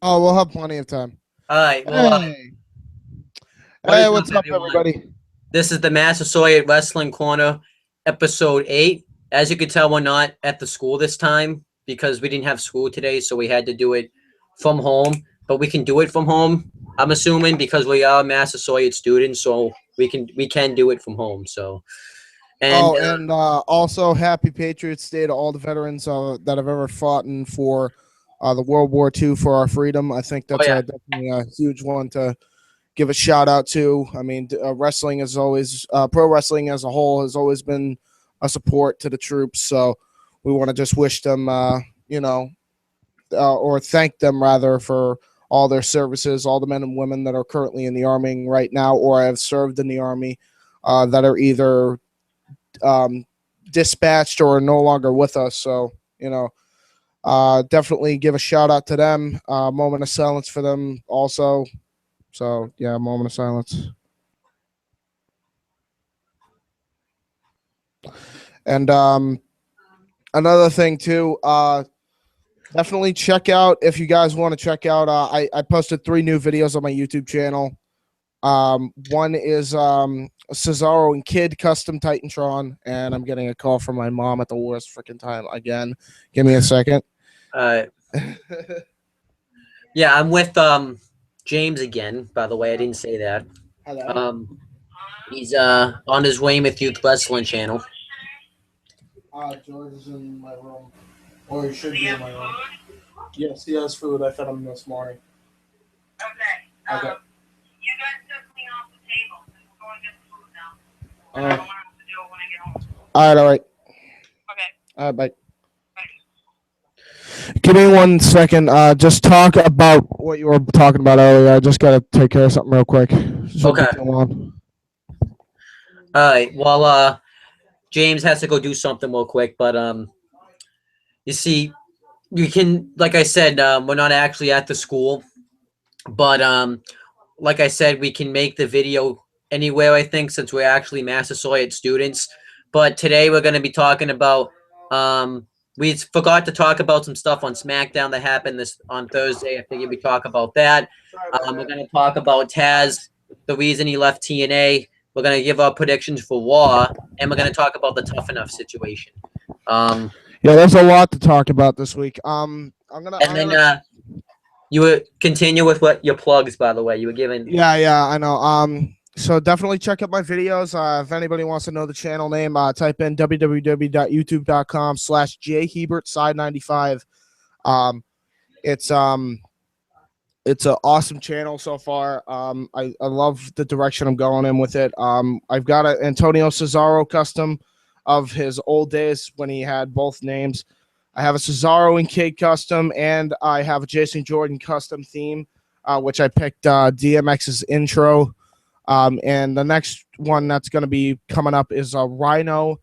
Oh, we'll have plenty of time. All right. Well, Hey, what is up, what's up, everyone? everybody? This is the Massasoit Wrestling Corner, episode 8. As you can tell, we're not at the school this time because we didn't have school today, so we had to do it from home. But we can do it from home, I'm assuming, because we are Massasoit students, so we can do it from home. So, and Oh, and also happy Patriots Day to all the veterans that have ever fought in for the World War II for our freedom. I think oh that's yeah, definitely a huge one to give a shout out to. I mean, wrestling is always pro wrestling as a whole has always been a support to the troops. So we want to just wish them, or thank them rather for all their services, all the men and women that are currently in the army right now or have served in the army that are either um, dispatched or no longer with us. So, definitely give a shout out to them. Moment of silence for them also. So, yeah, moment of silence. And another thing, too, definitely check out if you guys want to check out. I posted 3 new videos on my YouTube channel. One is Cesaro and Kid Custom Titantron, and I'm getting a call from my mom at the worst freaking time again. Give me a second. yeah, I'm with James again. By the way, I didn't say that. Hello. He's on his way with Youth Wrestling Channel. George is in my room, or he should be in my room. Yes, he has food. I fed him this morning. Okay. Okay. You guys took me off the table. We're going to get the food now. I don't know what else to do when I get home. All right. Okay. All right, bye. Give me 1 second. Just talk about what you were talking about earlier. I just gotta take care of something real quick. Okay. All right. Well, James has to go do something real quick, but you see, you can, like I said, we're not actually at the school, but like I said, we can make the video anywhere. I think since we're actually Massasoit students, but today we're going to be talking about we forgot to talk about some stuff on Smackdown that happened this on Thursday. I figured we talk about that. We're going to talk about Taz, the reason he left TNA. We're going to give our predictions for Raw, and we're going to talk about the Tough Enough situation. Yeah, there's a lot to talk about this week. I'm gonna. And then you would continue with what your plugs, by the way. You were giving. Yeah, I know. So definitely check out my videos. If anybody wants to know the channel name, type in www.youtube.com/jhebertside95. It's an awesome channel so far. I love the direction I'm going in with it. I've got an Antonio Cesaro custom of his old days when he had both names. I have a Cesaro and Kid custom, and I have a Jason Jordan custom theme, which I picked DMX's intro. And the next one that's going to be coming up is a Rhino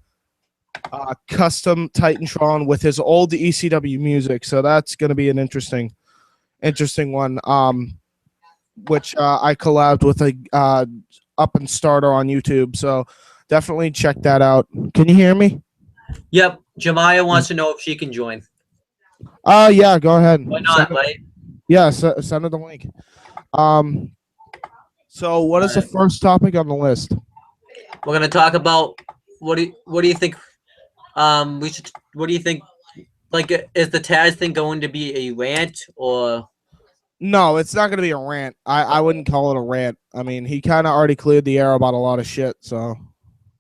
custom Titantron with his old ECW music. So that's going to be an interesting one. Which I collabed with a up and starter on YouTube. So definitely check that out. Can you hear me? Yep. Jamaya wants to know if she can join. Yeah, go ahead. Why not, right? Yeah, send her the link. So what is the first topic on the list? We're gonna talk about what do you think? We should. What do you think? Like, is the Taz thing going to be a rant or? No, it's not going to be a rant. I wouldn't call it a rant. I mean, he kind of already cleared the air about a lot of shit. So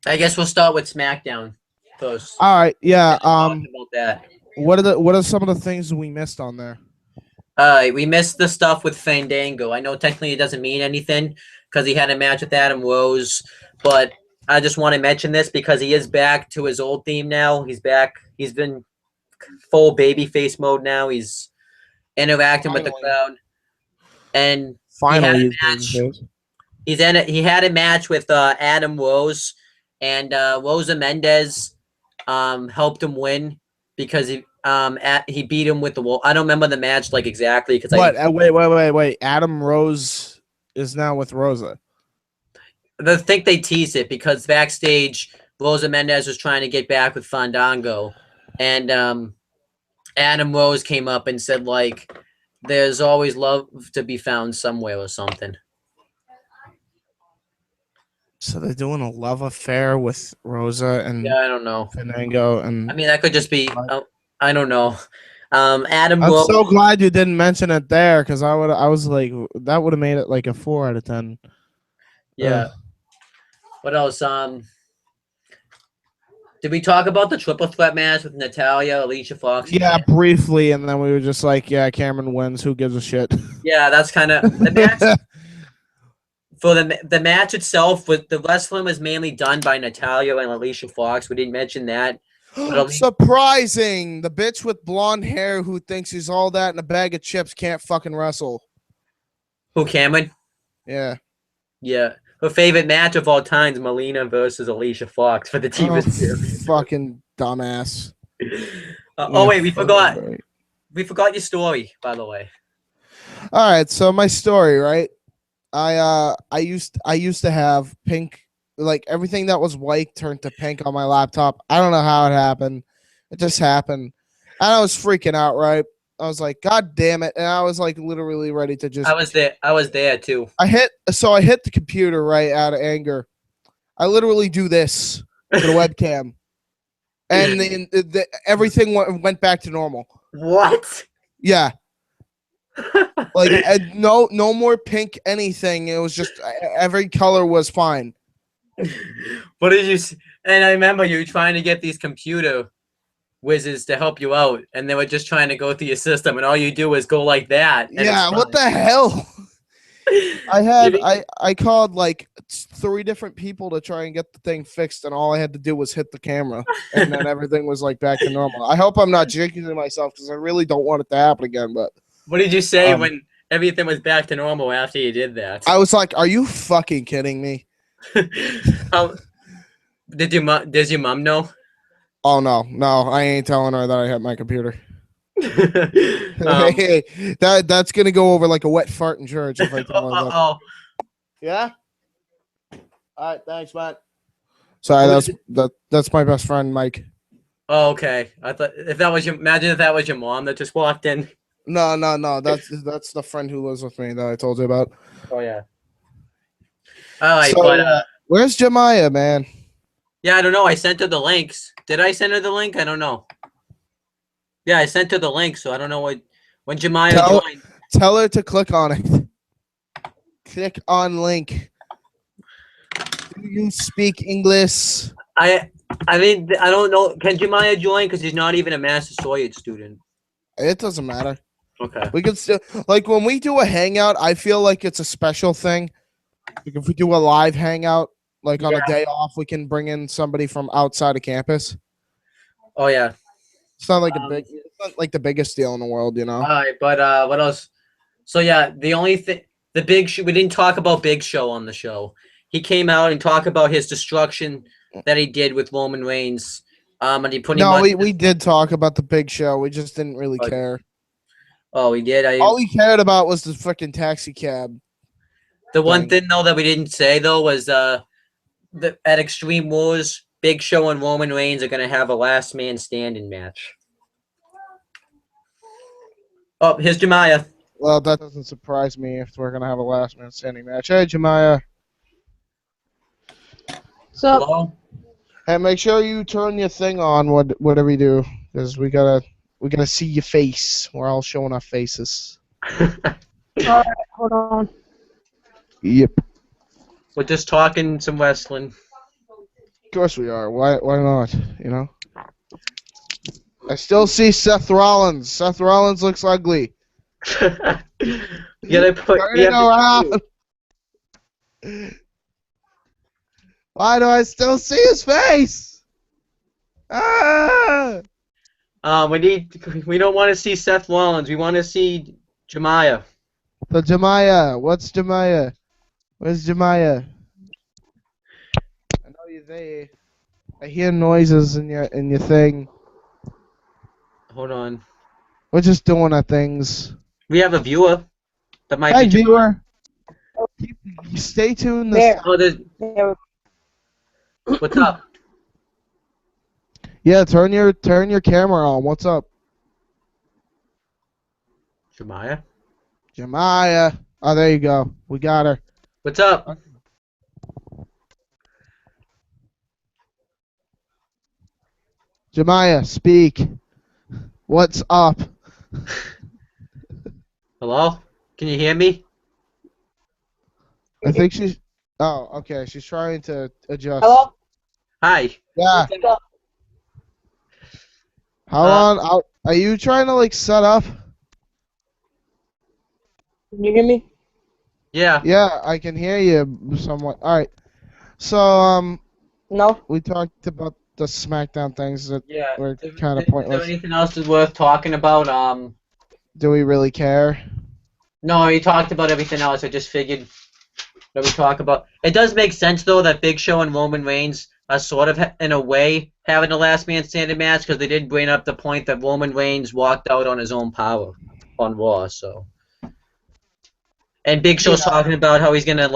I guess we'll start with SmackDown first. All right. Yeah. About that. What are some of the things we missed on there? We missed the stuff with Fandango. I know technically it doesn't mean anything because he had a match with Adam Rose, but I just want to mention this because he is back to his old theme now. He's back. He's been full babyface mode now. He's interacting with the crowd, and finally he had a match with Adam Rose, and Rosa Mendez helped him win because he beat him with the wall. I don't remember the match like exactly because wait. Adam Rose is now with Rosa. I think they teased it because backstage Rosa Mendez was trying to get back with Fandango, and Adam Rose came up and said like, there's always love to be found somewhere or something. So they're doing a love affair with Rosa and Yeah, I don't know. Fernando, and I mean, that could just be. I don't know. Adam I'm Rose. so glad you didn't mention it there because I was like that would have made it like a 4 out of 10. Yeah. What else? Did we talk about the triple threat match with Natalya, Alicia Fox? Yeah, briefly, and then we were just like, yeah, Cameron wins. Who gives a shit? Yeah, that's kind of the match. For the match itself, with the wrestling was mainly done by Natalya and Alicia Fox. We didn't mention that. Surprising! The bitch with blonde hair who thinks he's all that in a bag of chips can't fucking wrestle. Who, Cameron? Yeah. Yeah. Her favorite match of all time is Melina versus Alicia Fox for the TV series. Fucking dumbass. Oh wait, we forgot. We forgot your story, by the way. All right, so my story, right? I used to have pink, like everything that was white turned to pink on my laptop. I don't know how it happened. It just happened. And I was freaking out, right? I was like, God damn it. And I was like literally ready to just I was there too. I hit the computer right out of anger. I literally do this to the webcam. And everything went back to normal. What? Yeah. Like no more pink anything. It was just every color was fine. What did you? And I remember you trying to get these computer whizzes to help you out, and they were just trying to go through your system, and all you do is go like that. Yeah, what the hell? I called like 3 different people to try and get the thing fixed, and all I had to do was hit the camera, and then everything was like back to normal. I hope I'm not jinxing myself because I really don't want it to happen again. But what did you say when everything was back to normal after you did that? I was like, "Are you fucking kidding me?" Does your mom know? Oh no, I ain't telling her that I hit my computer. Hey, that's gonna go over like a wet fart in church if I tell her that. Yeah. All right, thanks, man. Sorry, that's my best friend, Mike. Oh, okay. I thought imagine if that was your mom that just walked in. No. That's the friend who lives with me that I told you about. Oh yeah. All right, but where's Jamaya, man? Yeah, I don't know. I sent her the links. Did I send her the link? I don't know. Yeah, I sent her the link, so I don't know when Jamaya joined. Tell her to click on it. Click on link. Do you speak English? I mean, I don't know. Can Jamaya join? Because he's not even a Massasoit student. It doesn't matter. Okay. We can still, like, when we do a hangout, I feel like it's a special thing. Like if we do a live hangout, like on a day off, we can bring in somebody from outside of campus. Oh yeah. It's not like it's not like the biggest deal in the world, you know. All right, but what else? So yeah, the only thing, the Big Show, we didn't talk about Big Show on the show. He came out and talked about his destruction that he did with Roman Reigns. And he put we did talk about the Big Show. We just didn't really care. Oh, we did. All we cared about was the freaking taxi cab. The one thing though that we didn't say though was at Extreme Wars, Big Show and Roman Reigns are gonna have a last man standing match. Oh, here's Jamaya. Well, that doesn't surprise me if we're gonna have a last man standing match. Hey, Jamaya. So, hello? Hey, make sure you turn your thing on. Whatever you do, because we gotta see your face. We're all showing our faces. all right, hold on. Yep. We're just talking some wrestling. Of course we are. Why not? You know. I still see Seth Rollins. Seth Rollins looks ugly. Turn it around. Why do I still see his face? Ah! We don't want to see Seth Rollins. We want to see Jamaya. So Jamaya, what's Jamaya? Where's Jamaya? I know you're there. I hear noises in your thing. Hold on. We're just doing our things. We have a viewer that might Hi, be viewer. Stay tuned. What's up? Yeah, turn your camera on. What's up? Jamaya? Jamaya. Oh, there you go. We got her. What's up? Jamaya, speak. What's up? Hello? Can you hear me? I think she's. Oh, okay. She's trying to adjust. Hello? Hi. Yeah. What's up? How long? Are you trying to like set up? Can you hear me? Yeah. Yeah, I can hear you somewhat. All right. So No? we talked about the SmackDown things that Yeah. were Is kind of there pointless. anything else that's worth talking about? Do we really care? No, you talked about everything else. I just figured that we talk about. It does make sense though that Big Show and Roman Reigns are sort of in a way having a last man standing match because they did bring up the point that Roman Reigns walked out on his own power on Raw. So, and Big Show's talking about how he's gonna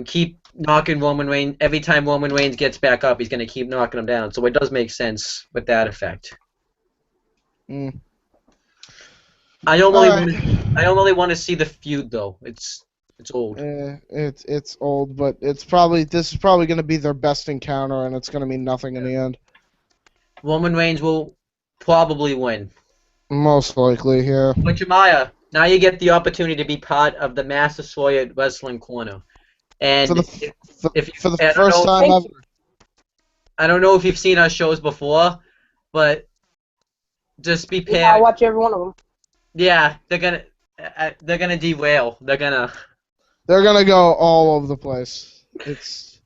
keep knocking Roman Reigns every time Roman Reigns gets back up. He's gonna keep knocking him down. So it does make sense with that effect. Mm. I don't All really right. want to. I don't really want to see the feud though. It's old. It's old, but this is probably going to be their best encounter, and it's going to mean nothing in the end. Roman Reigns will probably win. Most likely, yeah. But Jamaya, now you get the opportunity to be part of the Massasoit Wrestling Corner. And For the if you, for the I don't first know, time ever. I don't know if you've seen our shows before, but just be Yeah, I prepared. watch every one of them. Yeah, they're gonna derail. They're gonna. They're gonna go all over the place. It's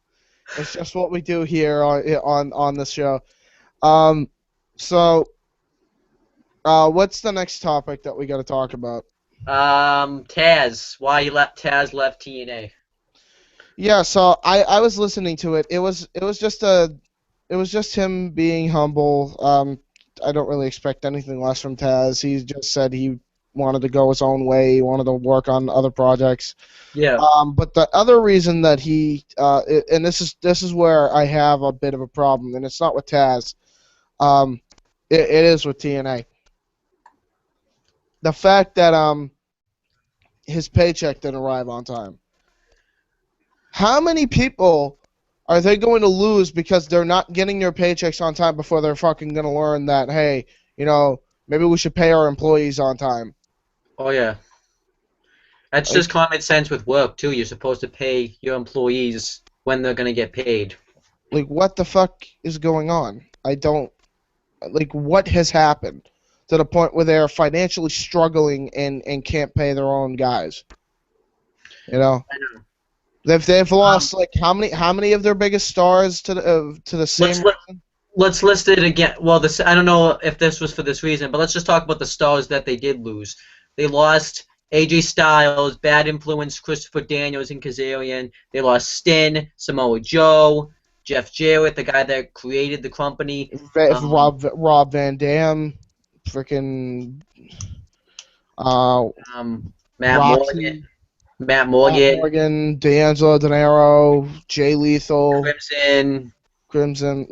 just what we do here on this show. So what's the next topic that we got to talk about? Taz. Why you Taz left TNA? Yeah, so I was listening to it. It was just him being humble. I don't really expect anything less from Taz. He just said he wanted to go his own way. He wanted to work on other projects. Yeah. But the other reason that and this is where I have a bit of a problem, and it's not with Taz. It is with TNA. The fact that his paycheck didn't arrive on time. How many people are they going to lose because they're not getting their paychecks on time before they're fucking going to learn that, hey, maybe we should pay our employees on time? Oh yeah. That's just common sense with work too. You're supposed to pay your employees when they're gonna get paid. Like, what the fuck is going on? I don't... Like, what has happened to the point where they're financially struggling and can't pay their own guys? You know? I know. They've lost, like, how many of their biggest stars to the same reason? Let's list it again. Well, I don't know if this was for this reason, but let's just talk about the stars that they did lose. They lost AJ Styles, Bad Influence, Christopher Daniels, and Kazarian. They lost Stin, Samoa Joe, Jeff Jarrett, the guy that created the company. Rob Van Dam, freaking Matt Roxy, Matt Morgan, D'Angelo Dinero, Jay Lethal, Crimson. Crimson.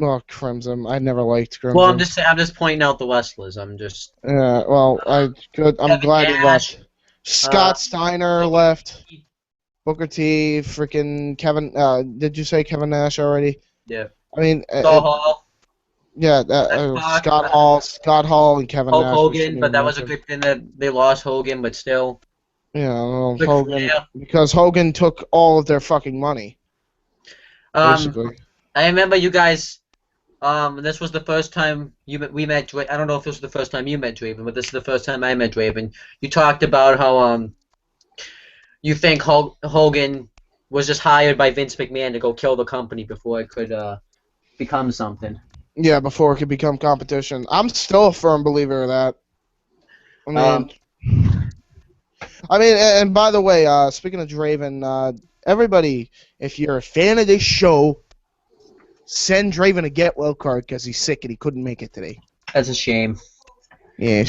I never liked Crimson. Well, I'm just pointing out the wrestlers. I'm glad he left. Scott Steiner left. T. Booker T, freaking Kevin. Did you say Kevin Nash already? Yeah. I mean, Hall. Yeah, Scott Hall, and Kevin Nash. Hogan, but that was a good thing that they lost Hogan, but still. Yeah, well, Hogan, because Hogan took all of their fucking money. Basically. I remember you guys. This was the first time we met. I don't know if this was the first time you met Draven, but this is the first time I met Draven. You talked about how you think Hogan was just hired by Vince McMahon to go kill the company before it could become something. Yeah, before it could become competition. I'm still a firm believer of that. I mean, and by the way, speaking of Draven, everybody, if you're a fan of this show, send Draven a get well card because he's sick and he couldn't make it today. That's a shame. Yes.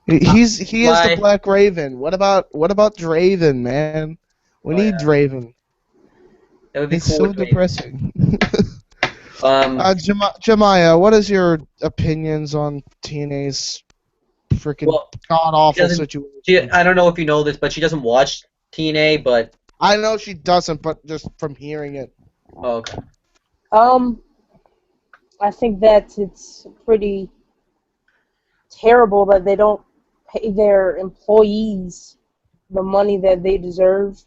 He is the Black Raven. What about Draven, man? We need Draven. That would be it's cool. So depressing. Jamaya, what is your opinions on TNA's freaking Well, god awful doesn't- situation. I don't know if you know this, but she doesn't watch TNA, but I know she doesn't, but just from hearing it. oh, okay. I think that it's pretty terrible that they don't pay their employees the money that they deserve.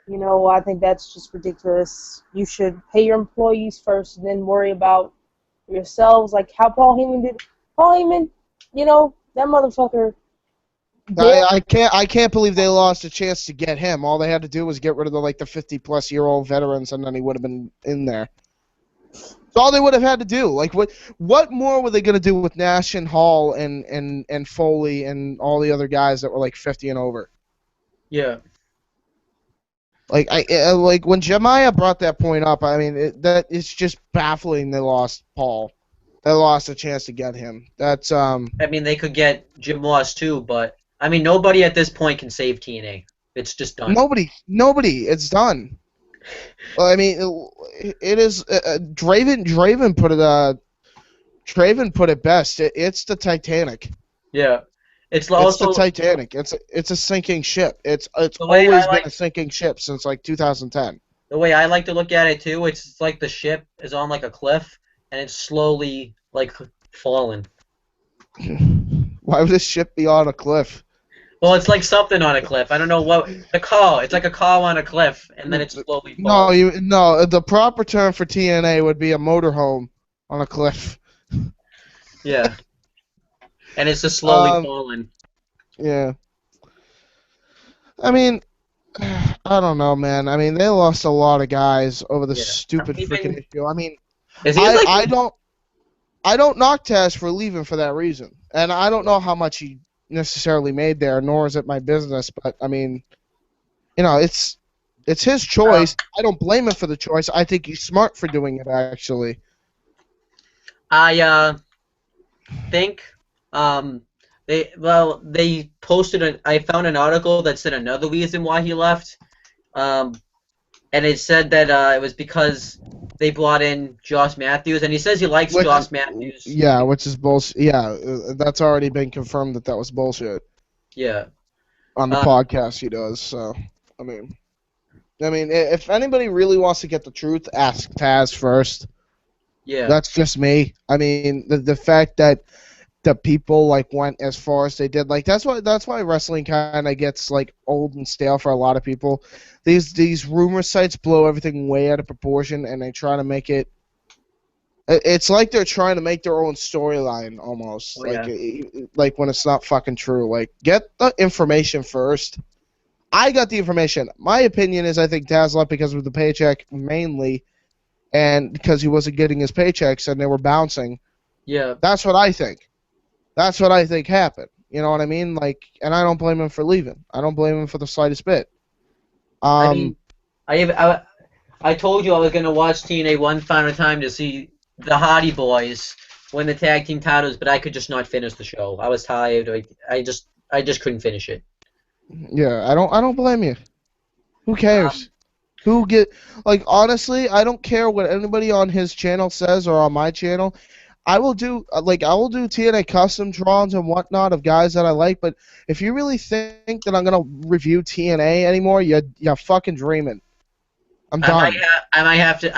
You know, I think that's just ridiculous. You should pay your employees first and then worry about yourselves, like how Paul Heyman did. Paul Heyman, you know, that motherfucker. I can't believe they lost a chance to get him. All they had to do was get rid of the 50-plus-year-old veterans, and then he would have been in there. That's all they would have had to do. Like what more were they gonna do with Nash and Hall and Foley and all the other guys that were 50 and over? Yeah. Like when Jamaya brought that point up, I mean it's just baffling. They lost Paul. They lost a chance to get him. That's I mean, they could get Jim Ross too, but I mean, nobody at this point can save TNA. It's just done. Nobody. It's done. Well, I mean, it is. Draven put it. Draven put it best. It's the Titanic. Yeah. It's It's also the Titanic. It's a sinking ship. It's The way always I like- been a sinking ship since 2010. the way I like to look at it too. It's like the ship is on a cliff and it's slowly falling. Why would this ship be on a cliff? Well, it's like something on a cliff. I don't know what the car. It's like a car on a cliff, and then it's slowly falling. No. The proper term for TNA would be a motorhome on a cliff. Yeah. And it's just slowly falling. Yeah. I mean, I don't know, man. I mean, they lost a lot of guys over the stupid freaking issue. I mean, I don't knock Taz for leaving for that reason, and I don't know how much he necessarily made there, nor is it my business. But I mean, it's his choice. I don't blame him for the choice. I think he's smart for doing it, actually. I think they posted I found an article that said another reason why he left, and it said that it was because they brought in Josh Matthews, and he says he likes Josh Matthews. Yeah, which is bullshit. Yeah, that's already been confirmed that was bullshit. Yeah. On the podcast he does. So, I mean, if anybody really wants to get the truth, ask Taz first. Yeah. That's just me. I mean, the fact that the people went as far as they did, that's why wrestling kind of gets old and stale for a lot of people. These rumor sites blow everything way out of proportion, and they try to make it. It's like they're trying to make their own storyline almost, when it's not fucking true. Get the information first. I got the information. My opinion is I think Taz left because of the paycheck mainly, and because he wasn't getting his paychecks and they were bouncing. Yeah. That's what I think. That's what I think happened. You know what I mean? And I don't blame him for leaving. I don't blame him for the slightest bit. I mean, I told you I was gonna watch TNA one final time to see the Hardy Boys win the tag team titles, but I could just not finish the show. I was tired. I just couldn't finish it. Yeah, I don't blame you. Who cares? Honestly, I don't care what anybody on his channel says or on my channel. I will do TNA custom drawings and whatnot of guys that I like, but if you really think that I'm gonna review TNA anymore, you're fucking dreaming. I'm done. I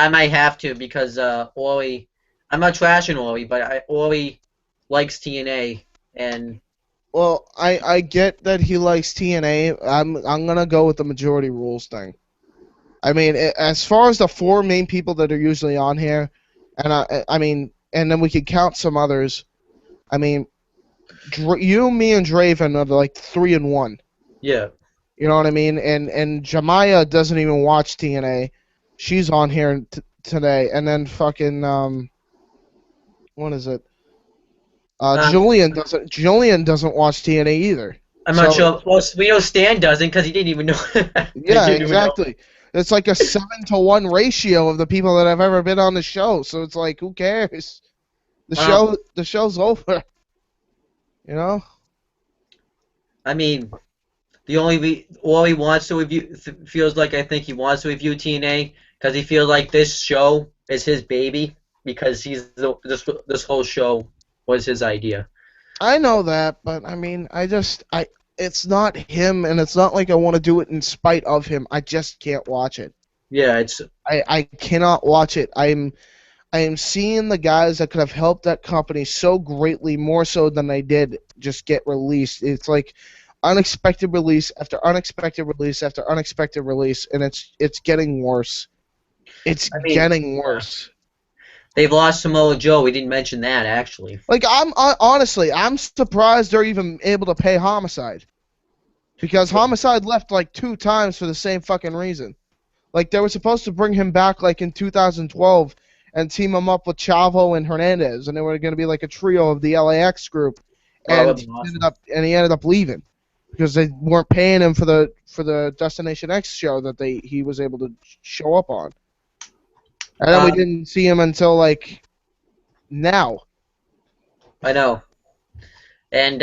might have to because Ori, I'm not trashing Ori, but Ori likes TNA and. Well, I get that he likes TNA. I'm gonna go with the majority rules thing. I mean, as far as the four main people that are usually on here, and I mean. And then we could count some others. I mean, you, me, and Draven are 3-1. Yeah. You know what I mean? And Jamaya doesn't even watch TNA. She's on here today. And then fucking what is it? Julian doesn't watch TNA either. I'm not sure. Well, we know Stan doesn't because he didn't even know. Yeah, exactly. It's like a 7-to-1 ratio of the people that have ever been on the show. So it's who cares? The show's over. You know. I mean, all he wants to review feels like I think he wants to review TNA because he feels like this show is his baby because this whole show was his idea. I know that, but I mean, it's not him, and it's not like I want to do it in spite of him. I just can't watch it. Yeah, it's I cannot watch it. I am seeing the guys that could have helped that company so greatly, more so than they did, just get released. It's like unexpected release after unexpected release after unexpected release, and it's getting worse. It's I mean, getting worse. they've lost Samoa Joe. We didn't mention that actually. Like honestly, I'm surprised they're even able to pay Homicide, because Homicide left like 2 times for the same fucking reason. Like they were supposed to bring him back like in 2012 and team him up with Chavo and Hernandez, and they were going to be like a trio of the LAX group, Oh, and that'd be awesome. he ended up leaving because they weren't paying him for the Destination X show that he was able to show up on, and then we didn't see him until like now. I know. And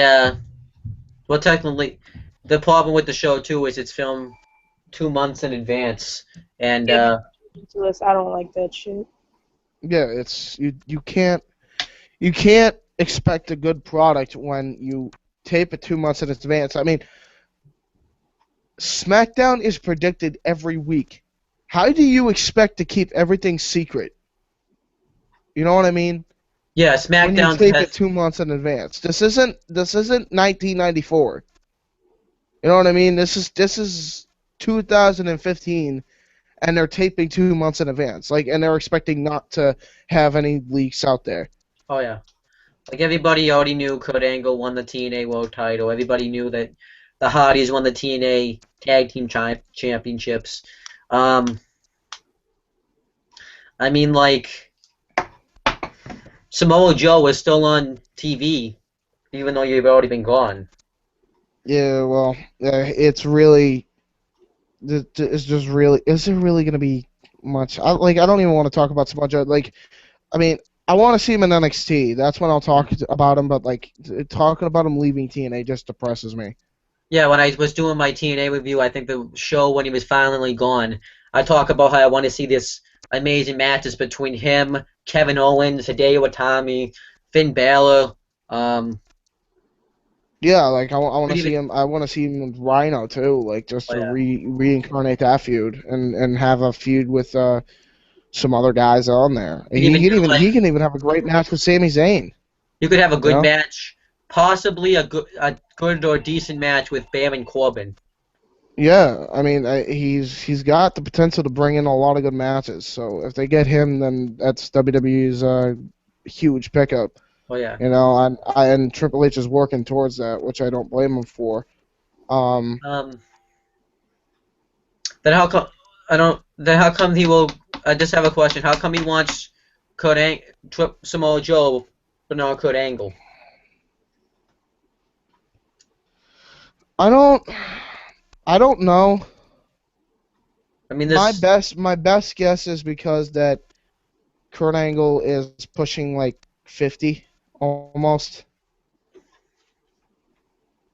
well, technically, the problem with the show too is it's filmed 2 months in advance, and Ridiculous. I don't like that shit. Yeah, it's you can't expect a good product when you tape it 2 months in advance. I mean, Smackdown is predicted every week. How do you expect to keep everything secret? You know what I mean? yeah, When you SmackDown tape has it 2 months in advance. This isn't 1994. You know what I mean? This is 2015, and they're taping 2 months in advance. Like, and they're expecting not to have any leaks out there. oh yeah, like everybody already knew Kurt Angle won the TNA World Title. Everybody knew that the Hardys won the TNA Tag Team Championships. I mean, like Samoa Joe was still on TV, even though you've already been gone. Yeah, well, it's really, it's just really, is there really going to be much? I don't even want to talk about Samoa Joe. Like, I mean, I want to see him in NXT. That's when I'll talk about him. But like, talking about him leaving TNA just depresses me. Yeah, when I was doing my TNA review, I think the show when he was finally gone, I talk about how I want to see this amazing matches between him, Kevin Owens, Hideo Itami, Finn Balor. Yeah, like I want to Could see even- him. I want to see him with Rhino too. Like just Oh, to yeah. reincarnate that feud and have a feud with some other guys on there. Could even do, like- He can even have a great match with Sami Zayn. You could have a good Yeah. match, possibly a good or decent match with Baron Corbin. Yeah, I mean, he's got the potential to bring in a lot of good matches. So if they get him, then that's WWE's huge pickup. Oh yeah. You know, and Triple H is working towards that, which I don't blame him for. Then how come I don't? Then how come he will? I just have a question. How come he wants Samoa Joe, but not Kurt Angle? I don't know. I mean, this. My best guess is because that Kurt Angle is pushing like 50 almost.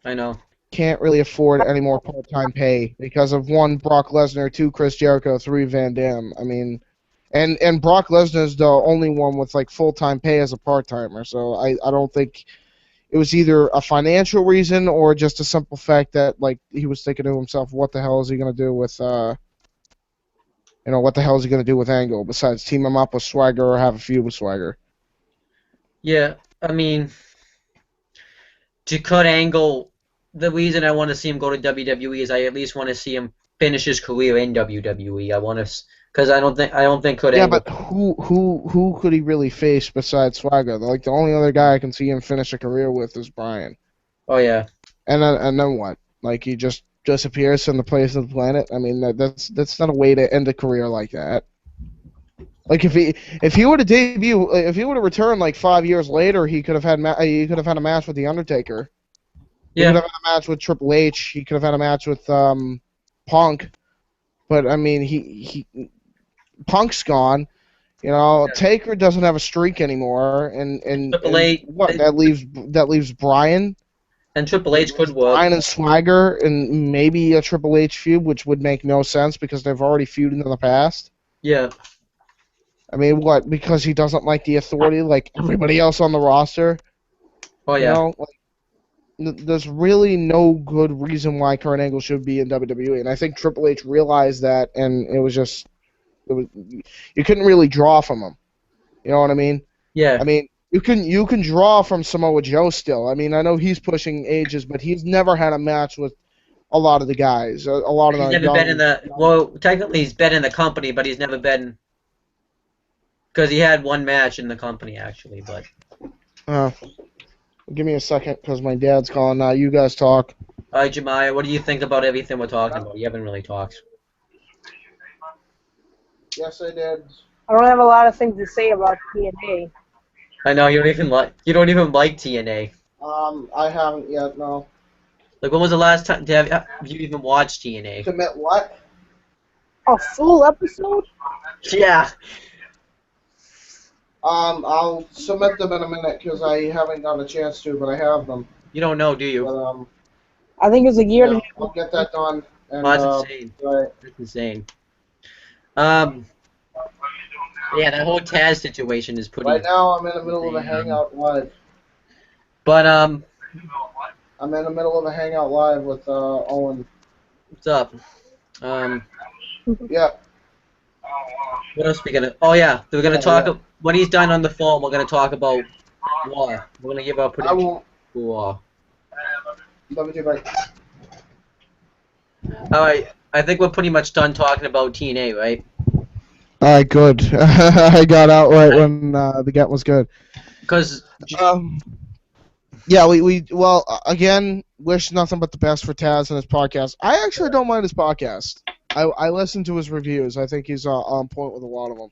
I know. Can't really afford any more part-time pay because of 1, Brock Lesnar, 2, Chris Jericho, 3, Van Dam. I mean, and Brock Lesnar is the only one with like full-time pay as a part-timer. So I don't think it was either a financial reason or just a simple fact that like he was thinking to himself, what the hell is he gonna do with what the hell is he gonna do with Angle besides team him up with Swagger or have a feud with Swagger? Yeah, I mean, to Kurt Angle, the reason I want to see him go to WWE is I at least want to see him finish his career in WWE. I want to, because I don't think Kurt Yeah, Angle. but who could he really face besides Swagger? Like the only other guy I can see him finish a career with is Bryan. Oh yeah. And then what? Like he just disappears from the face of the planet? I mean that's not a way to end a career like that. Like if he were to debut, if he were to return like 5 years later, he could have had a match with the Undertaker. He could Yeah. have had a match with Triple H. He could have had a match with Punk. But I mean, he Punk's gone. You know, Yeah. Taker doesn't have a streak anymore, and Triple H- what that leaves Bryan. And Triple H could work. Bryan and Swagger, and maybe a Triple H feud, which would make no sense because they've already feuded in the past. Yeah. I mean, what? Because he doesn't like the Authority like everybody else on the roster? Oh You yeah. know, like, there's really no good reason why Kurt Angle should be in WWE, and I think Triple H realized that, and it was you couldn't really draw from him. You know what I mean? Yeah. I mean, you can draw from Samoa Joe still. I mean, I know he's pushing ages, but he's never had a match with a lot of the guys. A lot of He's the never been in the well. Technically, he's been in the company, but he's never been because he had one match in the company actually. But Give me a second, because my dad's calling now. You guys talk. all right, Jamaya, what do you think about everything we're talking about? You haven't really talked. Yes, I did. I don't have a lot of things to say about TNA. I know you don't even like TNA. I haven't yet, no. Like, when was the last time have you even watched TNA? Commit what? A full episode? Yeah. I'll submit them in a minute, because I haven't gotten a chance to, but I have them. You don't know, do you? But, I think it was a year and a yeah, half. I'll get that done. And, Well, that's insane. right. That's insane. Yeah, that whole Taz situation is pretty. Right now, I'm in the middle of a Hangout Live. But I'm in the middle of a Hangout Live with Owen. what's up? Yeah. What else we gonna? Oh yeah, we're gonna Yeah, talk. yeah. When he's done on the phone, we're gonna talk about War. We're gonna give our I prediction won't. for War. Love you too, bye. All right, I think we're pretty much done talking about TNA, right? All right, good. I got out right when the get was good. Because Yeah, we well again wish nothing but the best for Taz and his podcast. I actually don't mind his podcast. I listen to his reviews. I think he's on point with a lot of them.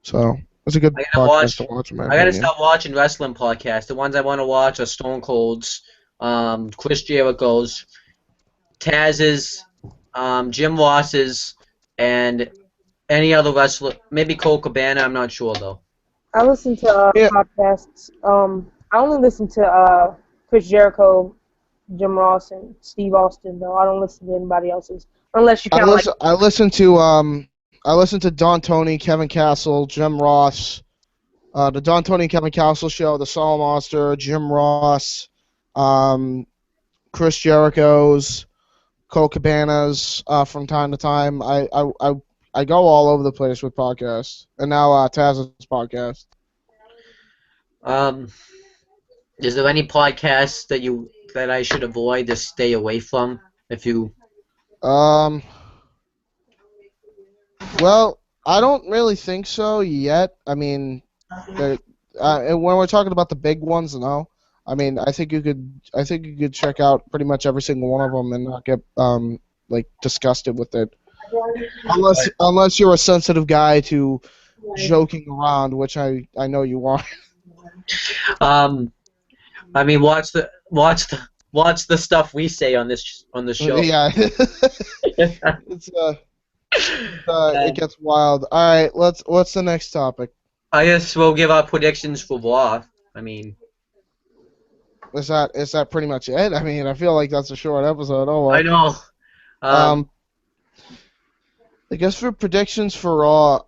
So it's a good I gotta podcast to watch. In my I gotta opinion. stop watching wrestling podcasts. The ones I want to watch are Stone Cold's, Chris Jericho's, Taz's, Jim Ross's, and any other wrestler. Maybe Cole Cabana. I'm not sure though. I listen to Yeah. podcasts. I only listen to Chris Jericho, Jim Ross, and Steve Austin. Though I don't listen to anybody else's unless you count I listen to Don Tony, Kevin Castle, Jim Ross, the Don Tony and Kevin Castle show, the Soul Monster, Jim Ross, Chris Jericho's, Cole Cabana's from time to time. I go all over the place with podcasts, and now Taz's podcast. Is there any podcasts that I should avoid to stay away from? If you Well, I don't really think so yet. I mean, when we're talking about the big ones, no. I mean, I think you could check out pretty much every single one of them and not get like disgusted with it, unless you're a sensitive guy to joking around, which I know you are. I mean, watch the stuff we say on the show. Yeah, it's it gets wild. All right, what's the next topic? I guess we'll give our predictions for Raw. I mean, Is that pretty much it? I mean, I feel like that's a short episode. Oh well. I know. I guess for predictions for Raw,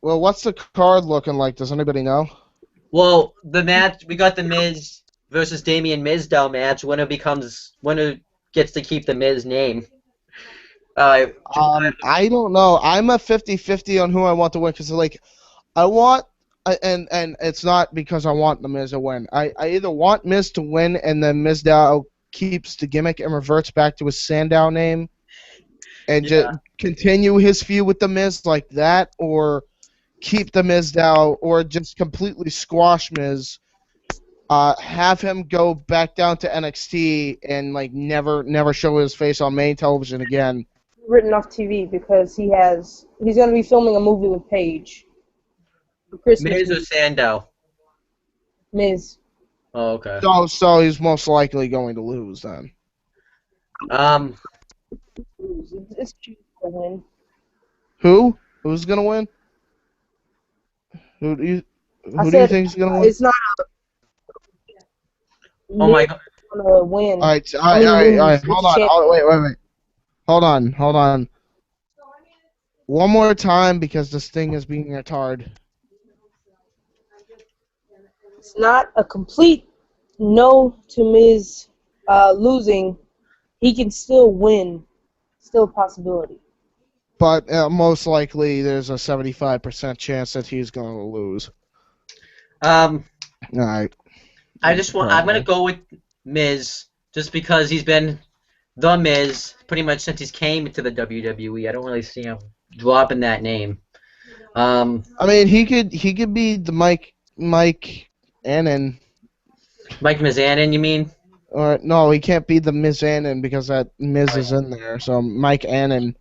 well, what's the card looking like? Does anybody know? Well, the match we got the Miz versus Damian Mizdow match. Winner gets to keep the Miz name. I don't know. I'm a 50-50 on who I want to win because like I want and it's not because I want the Miz to win. I either want Miz to win and then Mizdow keeps the gimmick and reverts back to his Sandow name and just continue his feud with the Miz like that, or keep the Mizdow, or just completely squash Miz. Have him go back down to NXT and like never show his face on main television again. written off TV because he's going to be filming a movie with Paige. For Christmas. Miz or Sandow? Miz. Oh, okay. So he's most likely going to lose then. It's cheap to win. Who's gonna win? Who do you think is gonna win? It's not. Oh my God. Gonna win. All right. Hold on. Wait. Hold on. One more time because this thing is being retarded. It's not a complete no to Miz losing, he can still win. Still a possibility. But most likely, there's a 75% chance that he's going to lose. Um, All right. I'm gonna go with Miz just because he's been the Miz pretty much since he's came into the WWE. I don't really see him dropping that name. I mean, he could be the Mike Annan. Mike Mizanin, you mean? Or no, he can't be the Miz Annan because that Miz is in there. So Mike Annan.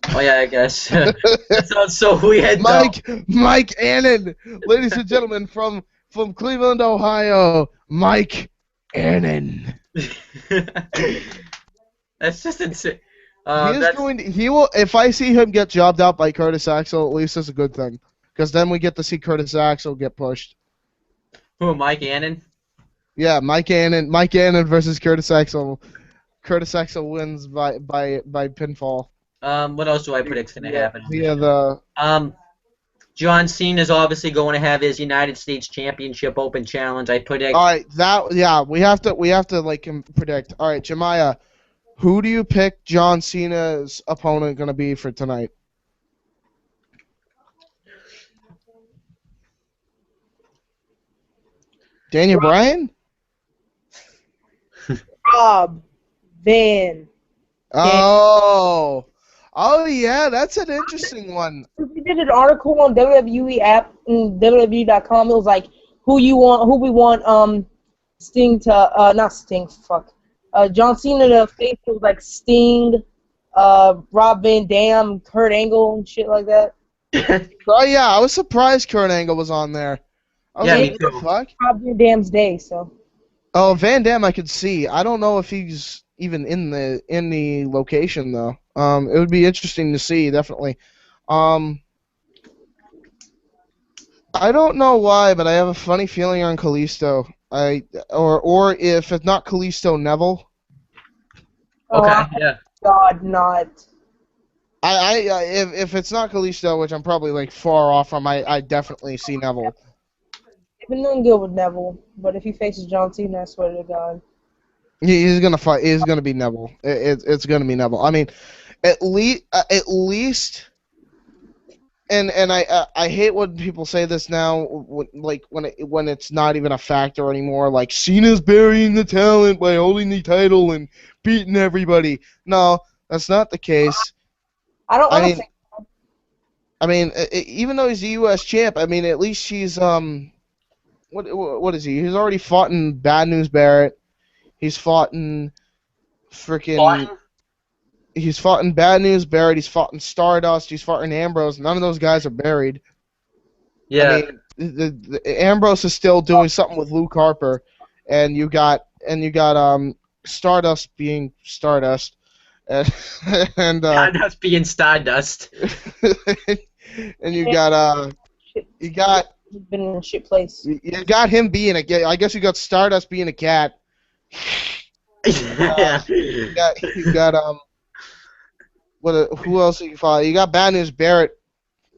Oh yeah, I guess. That sounds so weird. Mike Annan, ladies and gentlemen, from Cleveland, Ohio, Mike Annan. That's just insane. He will. If I see him get jobbed out by Curtis Axel, at least that's a good thing, because then we get to see Curtis Axel get pushed. Who? Mike Annan? Yeah, Mike Annan versus Curtis Axel. Curtis Axel wins by pinfall. What else do I predict is gonna happen? John Cena's obviously going to have his United States Championship Open Challenge. I predict. All right, we have to like predict. All right, Jamaya, who do you pick John Cena's opponent gonna be for tonight? Daniel Bryan? Rob Van. Oh yeah, that's an interesting one. We did an article on WWE app, WWE.com. It was like who we want Sting to not Sting, fuck. John Cena to face. It was like Sting, Rob Van Dam, Kurt Angle and shit like that. Oh yeah, I was surprised Kurt Angle was on there. Me too. Fuck? Rob Van Dam's day, so. Oh, Van Dam I could see. I don't know if he's even in the location though. It would be interesting to see, definitely. I don't know why, but I have a funny feeling on Kalisto. Or if it's not Kalisto, Neville. Okay, yeah. God, not. If it's not Kalisto, which I'm probably like far off from, I definitely see Neville. I've been doing good with Neville, but if he faces John Cena, I swear to God. He's gonna fight. He's gonna be Neville. It's gonna be Neville. I mean, at least. And I hate when people say this now, when it's not even a factor anymore. Like Cena's burying the talent by holding the title and beating everybody. No, that's not the case. I mean, even though he's the U.S. champ, I mean, at least she's what is he? He's already fought in Bad News Barrett. He's fought in freaking. He's fought in Bad News Barrett. He's fought in Stardust. He's fought in Ambrose. None of those guys are buried. Yeah. I mean, the Ambrose is still doing something with Luke Harper, and you got Stardust being Stardust, and Stardust being Stardust. and you got. He's been in a shit place. You got him being I guess you got Stardust being a cat. Yeah. You got who else you follow? You got Bad News Barrett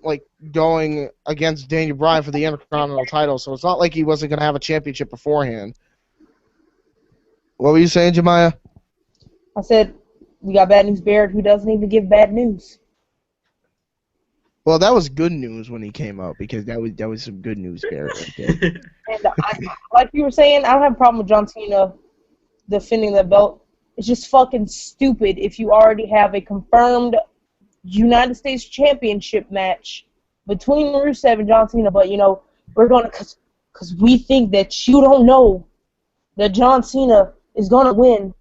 like going against Daniel Bryan for the Intercontinental title, so it's not like he wasn't gonna have a championship beforehand. What were you saying, Jamaya? I said we got Bad News Barrett, who doesn't even give bad news. Well, that was good news when he came out, because that was some good news, Barrett. Right there. And like you were saying, I don't have a problem with John Cena defending the belt. It's just fucking stupid if you already have a confirmed United States Championship match between Rusev and John Cena, but, we're going to, because we think that you don't know that John Cena is going to win,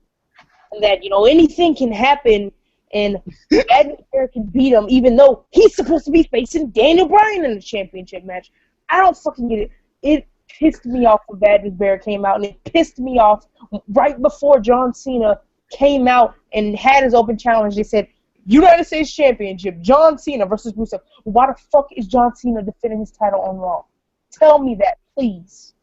and that, anything can happen, and Bad News Barrett can beat him, even though he's supposed to be facing Daniel Bryan in the championship match. I don't fucking get it. It pissed me off when Bad News Barrett came out, and it pissed me off right before John Cena came out and had his open challenge. They said, United States Championship, John Cena versus Rusev. Why the fuck is John Cena defending his title on Raw? Tell me that, please.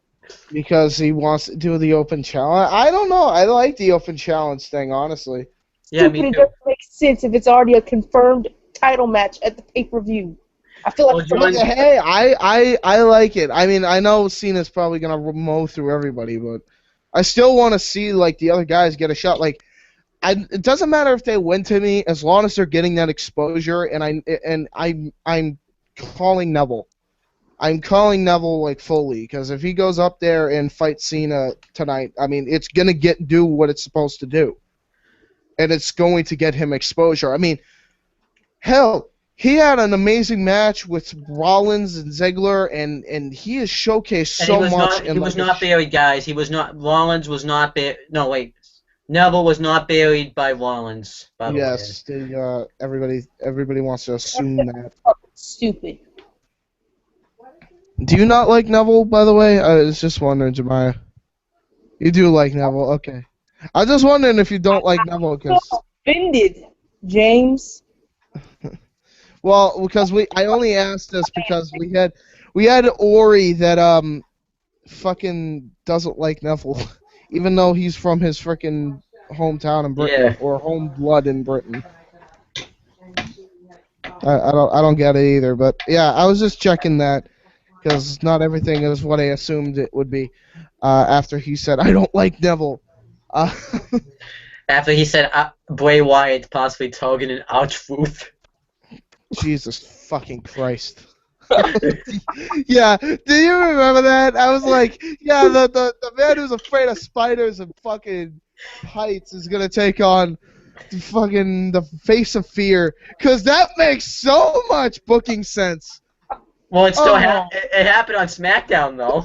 Because he wants to do the open challenge. I don't know. I like the open challenge thing, honestly. Yeah, me It too. doesn't make sense if it's already a confirmed title match at the pay-per-view. I feel like Hey, I like it. I mean, I know Cena's probably gonna mow through everybody, but I still want to see like the other guys get a shot. Like, it doesn't matter if they win to me as long as they're getting that exposure. And I'm calling Neville. I'm calling Neville like fully because if he goes up there and fights Cena tonight, I mean it's gonna do what it's supposed to do, and it's going to get him exposure. I mean, hell, he had an amazing match with Rollins and Ziggler, and he has showcased And so he was much. not. He was not buried, guys. He was not. Rollins was not buried. No, wait. Neville was not buried by Rollins. By the way. Yes, everybody wants to assume that. Fucking stupid. Do you not like Neville, by the way? I was just wondering, Jamaya. You do like Neville, okay. I was just wondering if you don't like Neville, because... Offended, James. Well, because I only asked this because we had Ori that fucking doesn't like Neville, even though he's from his freaking hometown in Britain or home blood in Britain. I don't get it either, but yeah, I was just checking that because not everything is what I assumed it would be. After he said I don't like Neville. After he said Bray Wyatt possibly targeting our truth. Jesus fucking Christ. Yeah, do you remember that? I was like, yeah, the man who's afraid of spiders and fucking heights is gonna take on the face of fear, because that makes so much booking sense. Well, it still it happened on SmackDown though.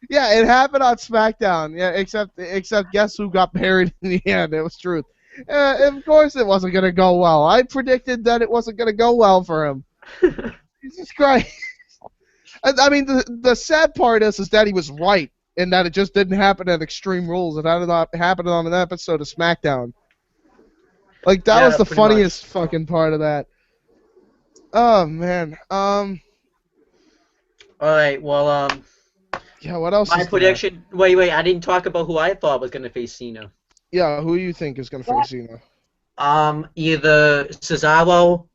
Yeah, it happened on SmackDown. Yeah, except guess who got buried in the end? It was Truth. Of course it wasn't going to go well. I predicted that it wasn't going to go well for him. Jesus Christ. I mean, the sad part is that he was right, and that it just didn't happen at Extreme Rules. It happened on an episode of SmackDown. Like, that was the funniest fucking part of that. Oh, man. Alright, well, yeah, what else my prediction... Wait, I didn't talk about who I thought was going to face Cena. Yeah, who do you think is going to face Cena? Either Cesaro,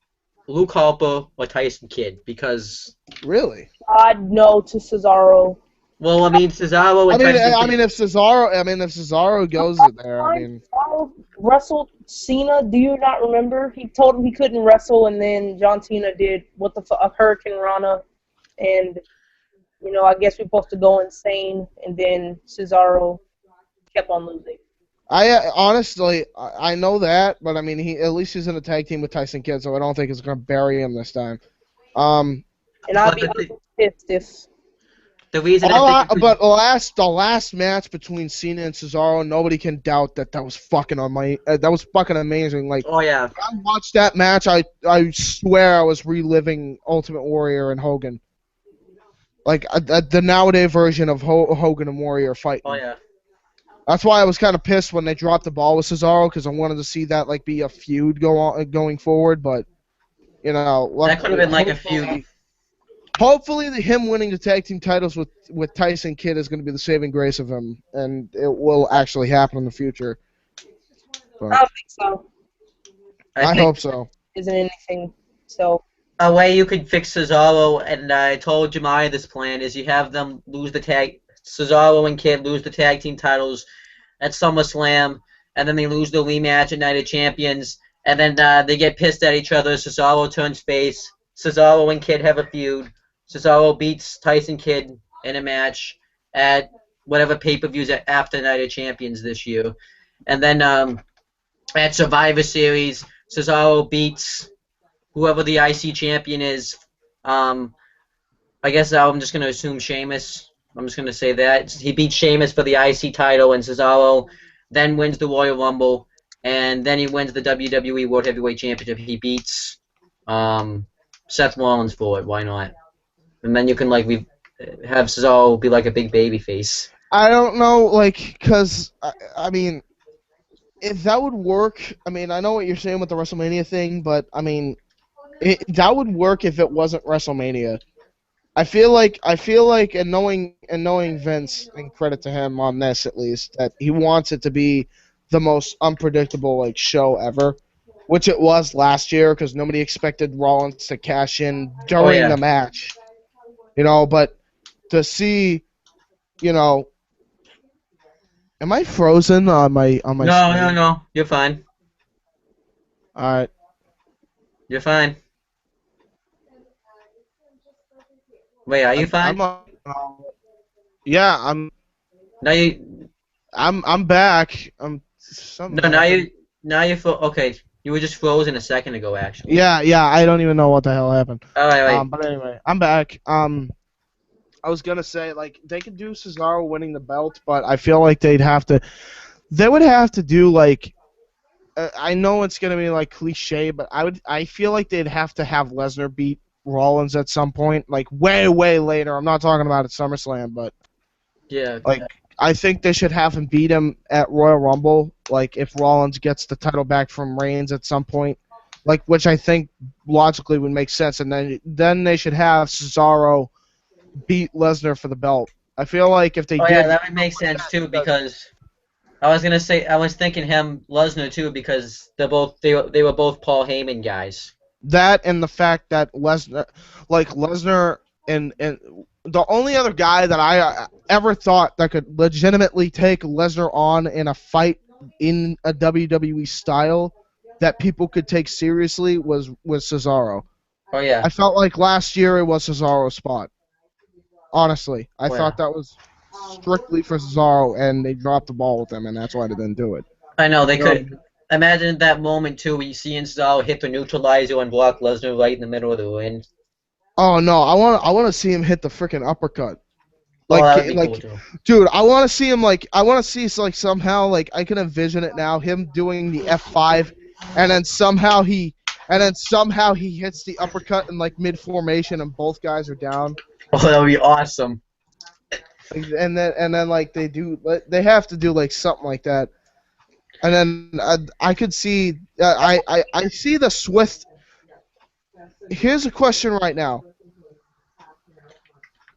Luke Harper, or Tyson Kidd, because... Really? God, no to Cesaro. Well, I mean, Cesaro and I mean, if Cesaro goes there, I mean... Cesaro wrestled Cena, do you not remember? He told him he couldn't wrestle, and then John Cena did a Hurricane Rana, and, you know, I guess we're supposed to go insane, and then Cesaro kept on losing. Honestly, I know that, but I mean, at least he's in a tag team with Tyson Kidd, so I don't think it's going to bury him this time. And I'd be pissed if... The reason but the last match between Cena and Cesaro, nobody can doubt that was fucking that was fucking amazing. Like, oh yeah, when I watched that match, I swear I was reliving Ultimate Warrior and Hogan. Like the nowadays version of Hogan and Warrior fighting. Oh yeah. That's why I was kind of pissed when they dropped the ball with Cesaro, because I wanted to see that like be a feud going forward. But you know, that could have been like a feud. Hopefully, him winning the tag team titles with Tyson Kidd is going to be the saving grace of him, and it will actually happen in the future. But I don't think so. I hope so. Isn't anything so. A way you could fix Cesaro, and I told Jamaya this plan, is you have them lose the Cesaro and Kidd lose the tag team titles at SummerSlam, and then they lose the rematch at Night of Champions, and then they get pissed at each other. Cesaro turns face. Cesaro and Kidd have a feud. Cesaro beats Tyson Kidd in a match at whatever pay-per-views after Night of Champions this year. And then at Survivor Series, Cesaro beats whoever the IC champion is. I guess I'm just going to assume Sheamus. I'm just going to say that. He beats Sheamus for the IC title, and Cesaro then wins the Royal Rumble, and then he wins the WWE World Heavyweight Championship. He beats Seth Rollins for it. Why not? And then you can like have Cesaro be like a big baby face. I don't know, like, because I mean, if that would work. I mean, I know what you're saying with the WrestleMania thing, but I mean, that would work if it wasn't WrestleMania. I feel like, and knowing Vince, and credit to him on this at least, that he wants it to be the most unpredictable like show ever, which it was last year because nobody expected Rollins to cash in during the match, you know. But to see, you know, Am I frozen on my No, screen? no. You're fine. All right. You're fine. Wait, are you fine? Yeah, I'm back. Something No, now happened. you're okay. You were just frozen a second ago, actually. Yeah, I don't even know what the hell happened. All right. But anyway, I'm back. I was gonna say like they could do Cesaro winning the belt, but I feel like they would have to do like I know it's gonna be like cliche, but I feel like they'd have to have Lesnar beat Rollins at some point, like way later. I'm not talking about at SummerSlam, but Yeah. like I think they should have him beat him at Royal Rumble, like if Rollins gets the title back from Reigns at some point, like which I think logically would make sense, and then they should have Cesaro beat Lesnar for the belt. I feel like if they Oh did, yeah, that would make sense too because I was thinking him Lesnar too because they were both Paul Heyman guys. that and the fact that Lesnar and the only other guy that I ever thought that could legitimately take Lesnar on in a fight in a WWE style that people could take seriously was Cesaro. Oh yeah. I felt like last year it was Cesaro's spot. Honestly, I Oh, thought yeah. that was strictly for Cesaro, and they dropped the ball with him, and that's why they didn't do it. I know they could. Imagine that moment too, when you see Cesaro hit the neutralizer and block Lesnar right in the middle of the ring. Oh no, I want to see him hit the freaking uppercut. Oh, that would be cool too. Dude, I want to see him I want to see like somehow like I can envision it now, him doing the F5, and then somehow he hits the uppercut in like mid formation and both guys are down. Oh, that would be awesome. And then like they have to do like something like that. And then I could see I see the Swift. Here's a question right now.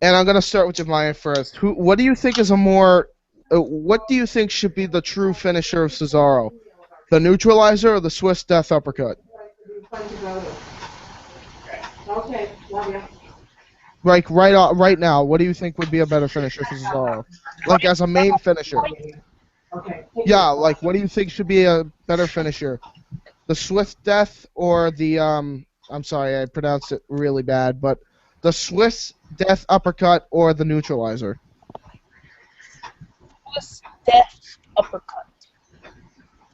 And I'm gonna start with Jamaya first. What do you think is what do you think should be the true finisher of Cesaro? The neutralizer or the Swiss death uppercut? Okay, love you. Like right now, what do you think would be a better finisher for Cesaro? Like as a main finisher. Okay. Yeah, like what do you think should be a better finisher? The Swiss death or the I'm sorry, I pronounced it really bad, but the Swiss death uppercut or the neutralizer? Swiss death uppercut.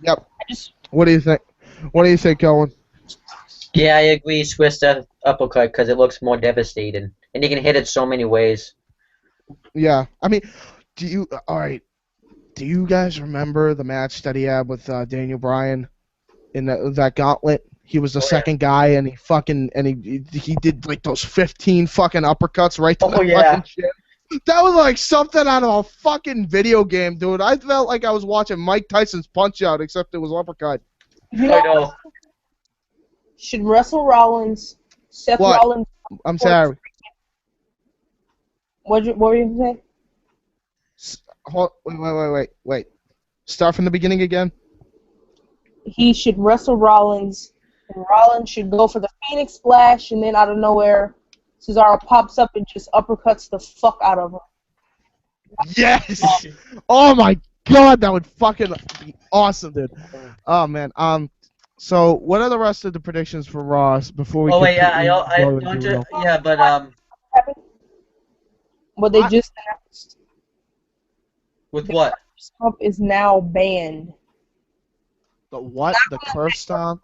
Yep. What do you think? What do you think, Owen? Yeah, I agree. Swiss death uppercut because it looks more devastating, and you can hit it so many ways. Yeah, I mean, all right? Do you guys remember the match that he had with Daniel Bryan in that gauntlet? He was the second guy, and he did like those 15 fucking uppercuts right to the fucking chin. That was like something out of a fucking video game, dude. I felt like I was watching Mike Tyson's Punch Out, except it was uppercut. You know, I know. should wrestle Rollins, Seth What? Rollins. I'm sorry. What were you saying? Wait. Start from the beginning again. He should wrestle Rollins, and Rollins should go for the Phoenix Splash, and then out of nowhere, Cesaro pops up and just uppercuts the fuck out of him. Yes! Oh my god, that would fucking be awesome, dude. Oh man. So what are the rest of the predictions for Raw before we? Oh wait, yeah, I go don't. into Yeah, but What they just announced. with what? Trump is now banned. the what? The curve stomp?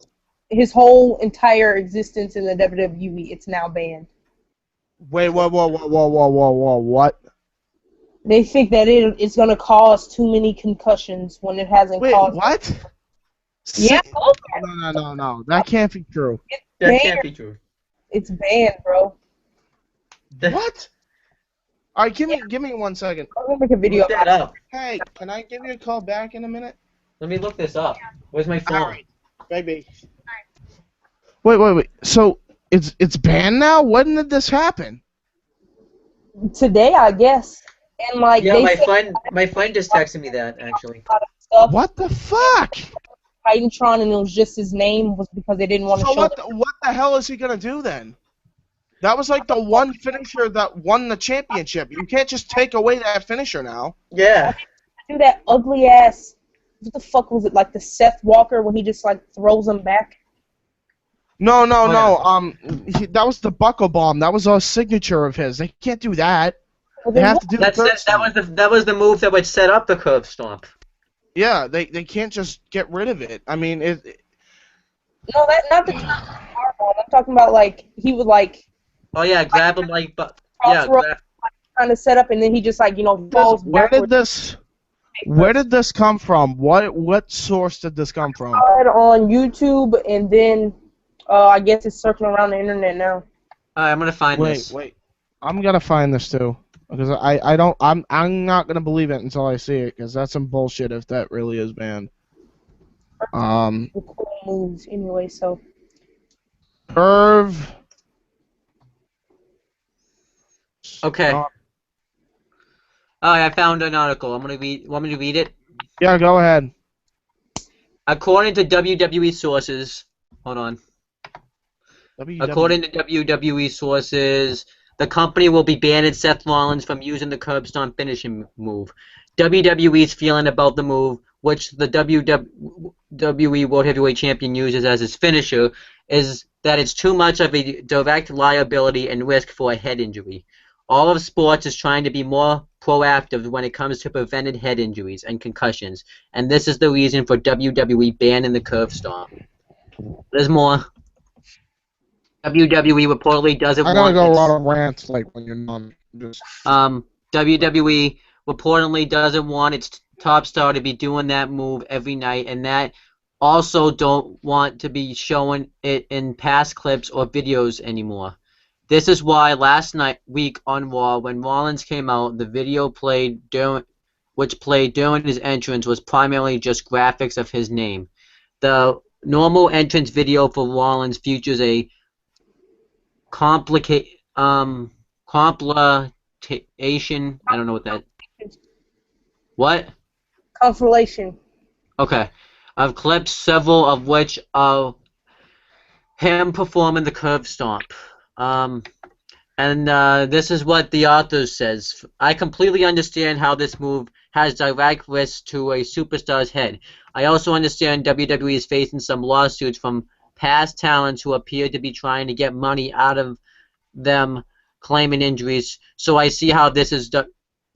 His whole entire existence in the WWE, it's now banned. Wait, whoa, what? They think that it's going to cause too many concussions when it hasn't Wait, caused. what? Yeah, No. That can't be true. That can't be true. It's banned, bro. What? All right, give me 1 second. I'm going to make a video. Look that up. Hey, can I give you a call back in a minute? Let me look this up. Where's my phone? All right, baby. Wait. So it's banned now? When did this happen? Today, I guess. And like Yeah, they my friend just texted me that actually. stuff, What the fuck? Titantron, and it was just his name was because they didn't want to So show. what the hell is he gonna do then? That was like the one finisher that won the championship. You can't just take away that finisher now. Yeah. Do that ugly ass. What the fuck was it? Like the Seth Walker when he just like throws him back. No. Oh, That was the buckle bomb. That was a signature of his. They can't do that. Well, They then have what? to do the That's curb that stomp. was the move that would set up the curb stomp. Yeah, they can't just get rid of it. I mean, No, that not the power bomb. I'm talking about like he would like Oh yeah, grab him like, but yeah, crossroad kind of set up, and then he just like falls backwards. where did this come from? What source did this come from? On YouTube, and then I guess it's circling around the internet now. I'm gonna find this. Wait. I'm gonna find this too because I'm not gonna believe it until I see it because that's some bullshit if that really is banned. The cool moves anyway. So Curve. Okay. Stomp. Oh, I found an article. I'm gonna read. Want me to read it? Yeah, go ahead. According to WWE sources, hold on. According to WWE sources, the company will be banning Seth Rollins from using the curb stomp finishing move. WWE's feeling about the move, which the WWE World Heavyweight Champion uses as his finisher, is that it's too much of a direct liability and risk for a head injury. All of sports is trying to be more proactive when it comes to preventing head injuries and concussions, and this is the reason for WWE banning the curb stomp. There's more. WWE reportedly doesn't I gotta want go its, on a rant like when you're done. Just WWE reportedly doesn't want its top star to be doing that move every night, and that also don't want to be showing it in past clips or videos anymore. This is why last week on Raw, when Rollins came out, the video which played during his entrance was primarily just graphics of his name. The normal entrance video for Rollins features a complication. I don't know what that. What? conflation. Okay. I've clipped several of which are him performing the curb stomp. This is what the author says. I completely understand how this move has direct risk to a superstar's head. I also understand WWE is facing some lawsuits from past talents who appear to be trying to get money out of them claiming injuries, so I see how this is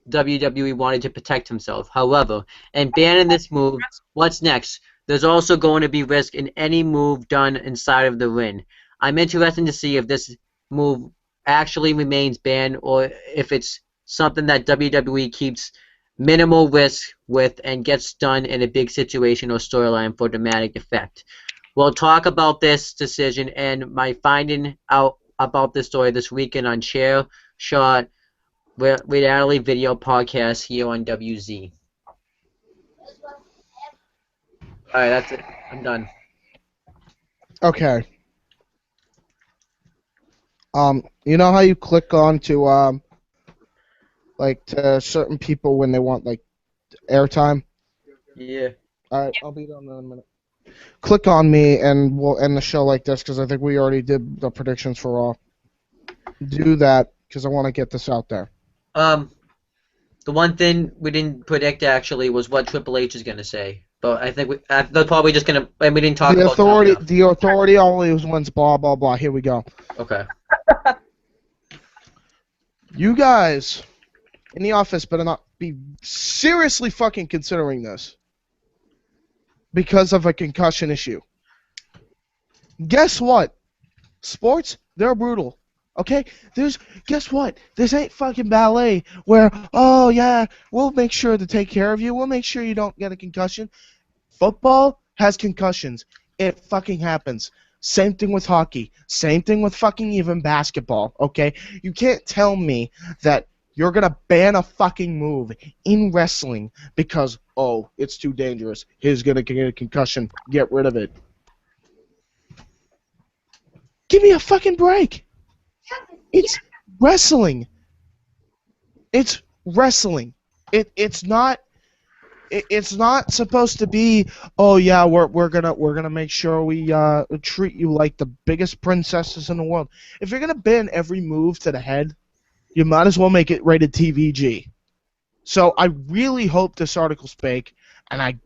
WWE wanted to protect himself. However, in banning this move, what's next? There's also going to be risk in any move done inside of the ring. I'm interested to see if this move actually remains banned or if it's something that WWE keeps minimal risk with and gets done in a big situation or storyline for dramatic effect. We'll talk about this decision and my finding out about this story this weekend on Share Shot Reality Video Podcast here on WZ. Alright, that's it. I'm done. okay. You know how you click on to like to certain people when they want like airtime? Yeah. All right, I'll be done in a minute. Click on me and we'll end the show like this because I think we already did the predictions for Raw. Do that because I want to get this out there. The one thing we didn't predict actually was what Triple H is gonna say, but I think they're probably just gonna. And we didn't talk about The authority always wins. Blah blah blah. Here we go. Okay. You guys in the office better not be seriously fucking considering this because of a concussion issue. Guess what? Sports, they're brutal. Okay? Guess what? This ain't fucking ballet where, oh yeah, we'll make sure to take care of you. We'll make sure you don't get a concussion. Football has concussions. It fucking happens. Same thing with hockey. Same thing with fucking even basketball, okay? You can't tell me that you're gonna ban a fucking move in wrestling because, oh, it's too dangerous. He's gonna get a concussion. Get rid of it. Give me a fucking break. It's wrestling. It's wrestling. It's not supposed to be, oh yeah, we're gonna make sure we treat you like the biggest princesses in the world. If you're gonna ban every move to the head, you might as well make it rated TVG. So I really hope this article's fake, and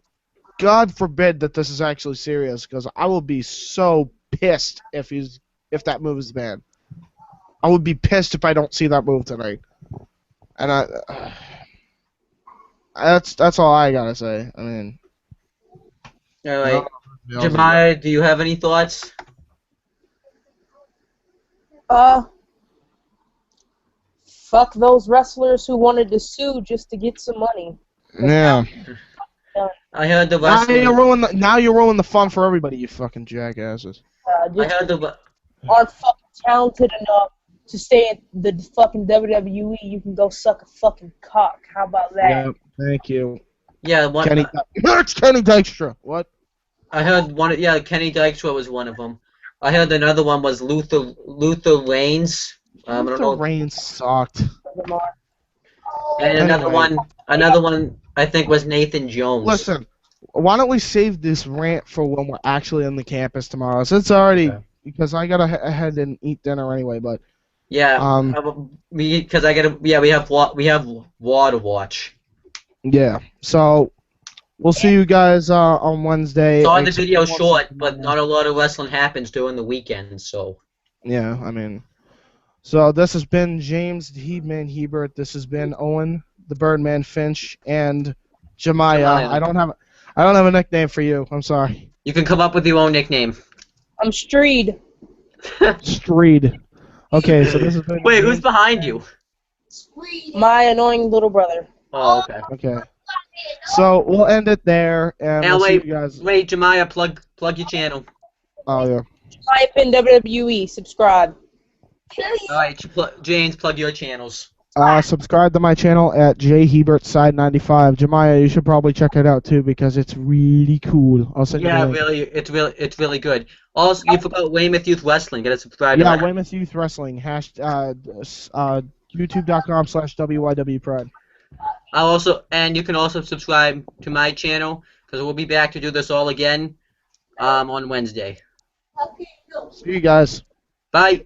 God forbid that this is actually serious, because I will be so pissed if that move is banned. I would be pissed if I don't see that move tonight. And that's all I gotta say. I mean, All right, Jamaya, do you have any thoughts? Fuck those wrestlers who wanted to sue just to get some money. Yeah. I heard the Now wrestler. you're ruining the fun for everybody, you fucking jackasses. I Just heard the. aren't fucking talented enough to stay at the fucking WWE. You can go suck a fucking cock. How about that? Yeah, thank you. Yeah, one. It's Kenny Dykstra. What? I heard one. Yeah, Kenny Dykstra was one of them. I heard another one was Luther Reigns. I don't know. Reigns sucked. And another one I think was Nathan Jones. Listen, why don't we save this rant for when we're actually on the campus tomorrow? So it's already because I gotta head and eat dinner anyway. But yeah, because we have War to watch. Yeah, so we'll see you guys on Wednesday. Sorry the video's short, but not a lot of wrestling happens during the weekend, so. Yeah, I mean. So this has been James the Heatman Hebert. This has been Owen the Birdman Finch and Jamaya. I don't have a nickname for you. I'm sorry. You can come up with your own nickname. I'm Streed. Streed. Okay, so this has been. Wait, who's behind you? My annoying little brother. Oh, okay. Okay. So we'll end it there, and Now we'll wait, see you guys. wait, Jamaya, plug your channel. Oh yeah. Type in WWE. Subscribe. All right, James, plug your channels. Subscribe to my channel at jhebertside95. Jamaya, you should probably check it out too because it's really cool. I'll send you the link. It's really good. Also, you forgot Weymouth Youth Wrestling. Gotta subscribe. Yeah, to that. Weymouth Youth Wrestling. YouTube.com/WYWPride. And you can also subscribe to my channel because we'll be back to do this all again on Wednesday. See you guys. Bye.